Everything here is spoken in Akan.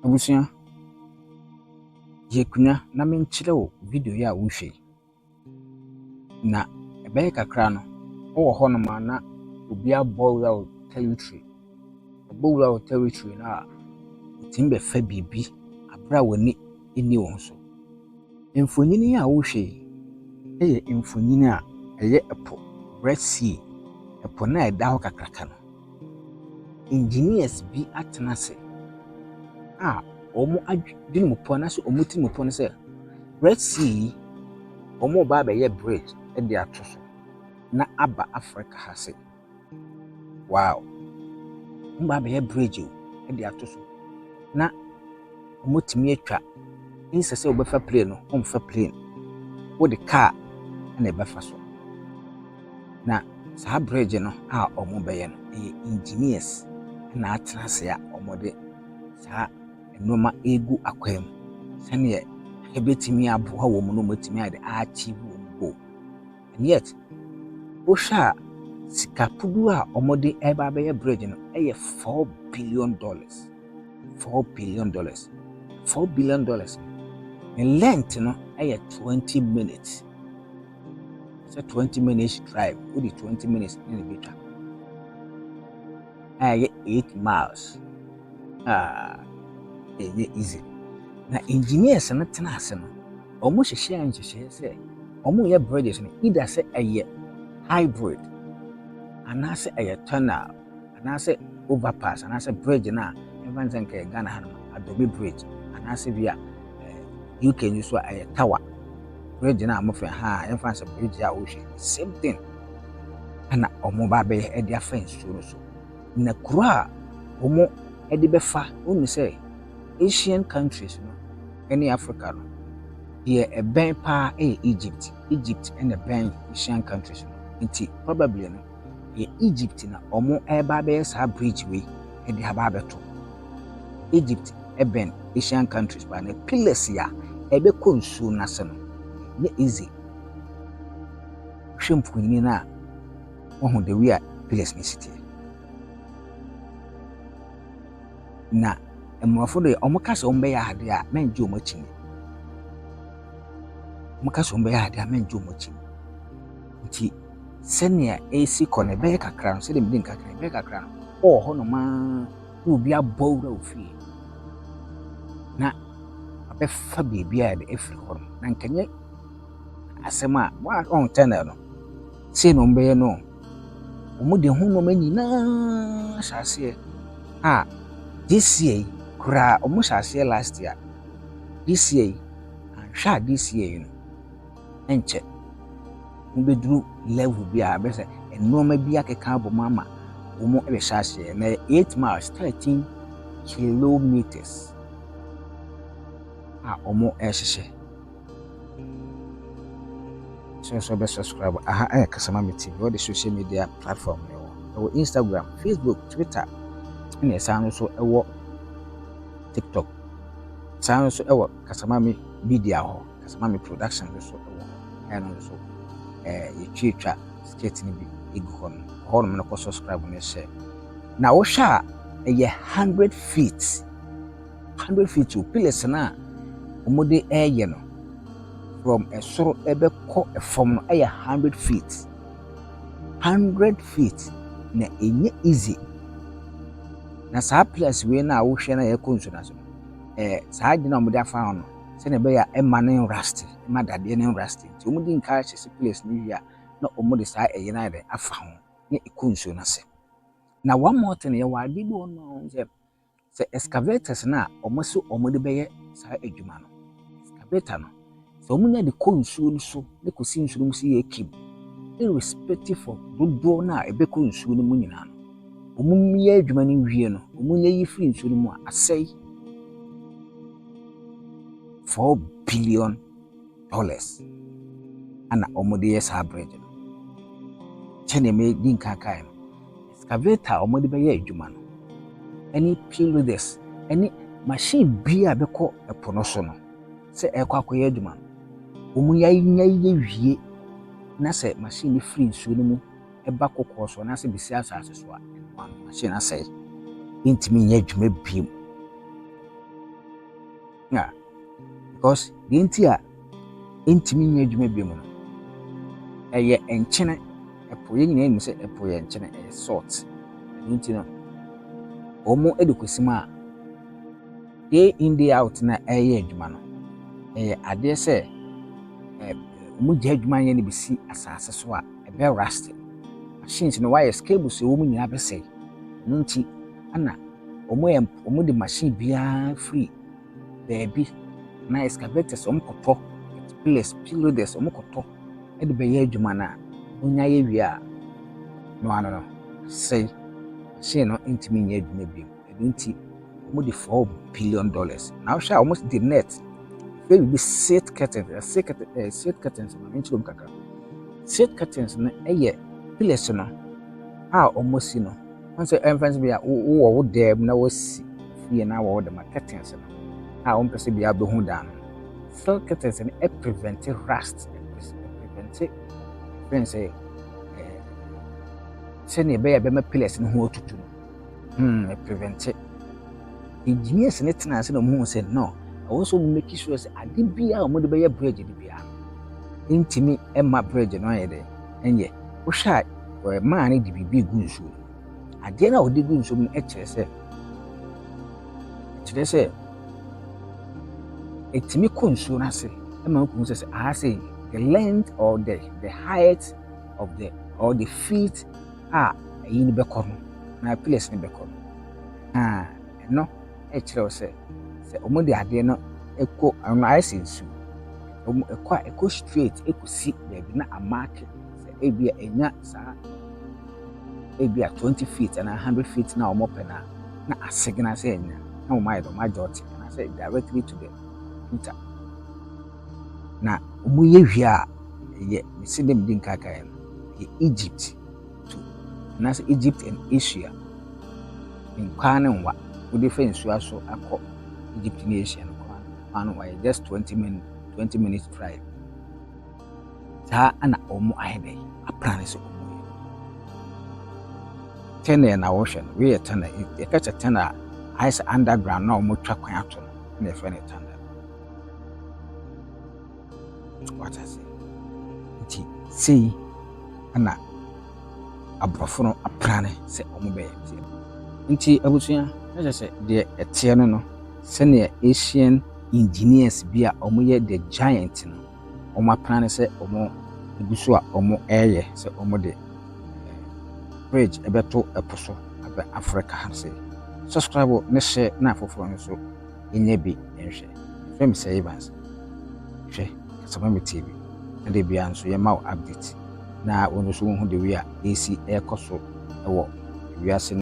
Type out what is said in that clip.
Abusua, yekunya na menkyerɛ wo video yi a wohwɛ na ɛbɛyɛ kakra no wo hɔ no ma na obi abɔwura wo territory. Abɔwura wo territory na otimi bɛfa biribi abra w'ani ɛni wo so. Mfonyin a wohwɛ yi ɛyɛ mfonyin a ɛyɛ ɛpo, Red Sea, ɛpo na ɛda hɔ kakraka no. Engineers bi atena ase a omo adwene mu po na so omo ti mu po no sɛ Red Sea omo ba bɛyɛ bridge de ato so na aba Africa ha se. Wow. Omo ba bɛyɛ bridge de ato so na omo timi atwa insa sɛ obefa plane no omfa plane wo de car na ɛbɛfa so. Na saa bridge no a omo bɛyɛ no engineers na atena ase a omo de saa noma egu akwam sɛnea ebetimi aboa wo mu no motimi ade achieve wo goal. And yet wohwɛ a sika pudu a omo de eba bɛyɛ bridge no ɛyɛ $4 billion. $4 billion. $4 billion. The length no ɛyɛ 20 minutes. It's a 20 minutes drive. With the 20 minutes in the betwa. Ɛyɛ 8 miles. Ɛyɛ easy. Na engineers no tena ase no omo hyehyɛ sɛ omo yɛ bridges no either sɛ ɛyɛ hybrid anaasɛ ɛyɛ tunnel anaasɛ overpass anaasɛ bridge na ɛvan sɛ nkɛ Ghana ha no Adobe bridge anaasɛ via UK ni so ɛyɛ tower bridge na amofɛ ha ɛvan sɛ bridge a wohwɛ same thing ana omo ba bɛyɛ ɛde afa nsuo no so. Na kuro a omo ɛde bɛfa onu sɛ Asian countries no any Africa no here a ben pa Egypt and a ben Asian countries no nti probably no here Egypt na omo eba be sa bridge way e de haba beto Egypt e ben Asian countries ba na pillars ya e be konsu na se no ne easy hwempu ni na ohu de we a pillars ni city na emwafo de omo kase omo be ya ade a menje omo chini omo kase omo be ya ade a menje omo chini nti senia AC kone be kakra no se de mdin kakra be kakra no ho no ma obi abowra ofi na abefa bebia ya de efri ho na nkanye asema wa on tunnel no se no mbe no omo de hu no manyina hyase this year kura omo hyase last year this year anhwa this year no enche mbeduru level bi a be say enoma bi akeka abomama omo ebe hyase na 8 miles 13 kilometers omo ehyehyɛ so be subscribe Kasama Me TV all the social media platform no Instagram, Facebook, Twitter and ɛsan so ɛwɔ TikTok. Ɛsan so ɛwɔ Kasama Me Media hɔ, Kasama Me Production so ɛwɔ. Ɛno so yɛtwitwa skate ni bi egu hɔ no. Hɔ no kɔ subscribe na share. Na wo hwɛ a ɛyɛ 100 feet. 100 feet o pillars na omode ɛyɛ no from ɛsoro ɛbɛkɔ ɛfam no ɛyɛ 100 feet. 100 feet na ɛnyɛ easy. Na saa place we na wo hwɛ na yɛ konsu na so saa de na omode afa ho no se na be ya ema ne rusty ema dade ne rusty nti omode nka hye se place ni wi a na omode saa ɛyɛ na de afa ho na konsu na se. Na one more thing yɛ wa de bi ono se excavators na omoso omode bɛyɛ saa adwuma no excavator no so omunya de konsu no so ne kosi nsu no so yɛ kim irrespective of dodo na ebe konsu no mu nyina no omunya adwuma ni wie no omunya yi free nsu no mu a asɛe $4 billion ana omode yɛ saa bridge no chene me din kakai no excavator omode bɛyɛ adwuma no any pillars any machine bi a bɛkɔ ɛpo no so no sɛ ɛkɔ akɔyɛ adwuma no omunya yɛ wie na sɛ machine ni free nsu no mu eba kokɔ so na sɛ bisi asase so a machine asɛe intimi nyɛ adwuma biem Yeah, because the entire intimi adwuma bi mu no ɛyɛ nkyene ɛpo yɛ nyinaa nim sɛ ɛpo yɛ nkyene ɛyɛ salt ɛno nti no ɔmo de kɔsi mu a day in day out na ɛyɛ adwuma no ɛyɛ adeɛ sɛ ɔmo gya adwuma yɛ no bɛsi asase so a ɛbɛ rust machines no wayɛ cables ɛwɔ mu nyinaa bɛsɛe ɛno nti ana ɔmo de machine biara free baabi na excavators ɔmo kɔtɔ pillars pillars ɔmo kɔtɔ ɛde bɛyɛ adwuma no a onya yɛ wie a no ano no sɛe machine no ntumi nyɛ adwuma bi ɛno nti ɔmo de $4 billion na wohwɛ a ɔmo de net fɛ bi set curtains set curtains no menkyerɛ mu kakra set curtains no ɛyɛ pillars no a ɔmo si no wɔn sɛ ɛmfa nso bi a wowɔ wo dam na wasi fie na wɔwɔ dam curtains no a wɔn pɛ sɛ bi abɛhu dan no set curtains no prevent rust prevent friends say sɛnea ɛbɛyɛ bɛma pillars no ho atutu no prevent engineers ne tena ase na ɔmo sɛ no ɛwɔ so make sure sɛ ade bi a ɔmo de bɛyɛ bridge de bia ntimi ɛma bridge no ayɛ dɛ ɛnyɛ wohwɛ a maa ne de biribi gu nsuo adeɛ na ɔde gu nsuo no kyerɛ sɛ ɛtumi kɔ nsuo no ase ɛma ɔkunu sɛ aha sɛ the length or the height of the feet a ɛyi ne bɛkɔ no na pillars ne bɛkɔ no ɛno ɛkyerɛ sɛ ɔmo de adeɛ no ɛkɔ ano ayɛ sɛ nsuo ɔmo ɛkɔ straight ɛkɔsi baabi na amaake sɛ ebi a ɛnya saa ebi a 20 feet and 100 feet na ɔmo pɛ na asegna sɛ ɛnya na ɔmo ayɛ dɛ ɔmo agye ɔte na sɛ directly to the meter na ɔmo yɛ wie a ɛyɛ mesi dɛm di nkakaeɛ no ɛyɛ Egypt to na sɛ Egypt and Asia nkwa ne nwa wode fɛ nsuo aso akɔ Egypt ne Asia no kwa no wayɛ just 20 minutes drive saa ana ɔmo ayɛ dɛ aprane sɛ ɔmo yɛ tɛnɛ na wɔhwɛ no weyɛ tɛnɛ yɛka kyɛ tɛnɛ a ayɛ sɛ underground na ɔmo twa kwan ato no na yɛfɛ no tɛnɛ wata sɛ nti sei ana aborɔfo no aprane sɛ ɔmo bɛyɛ nti abusua ɛkyɛ sɛ deɛ ɛteɛ no sɛnea Asian engineers bi a ɔmo yɛ the giant no ɔmo aprane sɛ ɔmo egu so a ɔmo ɛyɛ sɛ ɔmo de bridge ɛbɛto ɛpo so abɛ Africa ha sɛ subscribe ne share na afoforɔ no so ɛnyɛ bi nhwɛ fɛm sɛ Evans hwɛ Kasabambe TV na de bia nso yɛma wo update na wɔn nso ho de wi a AC ɛkɔ so ɛwɔ wiase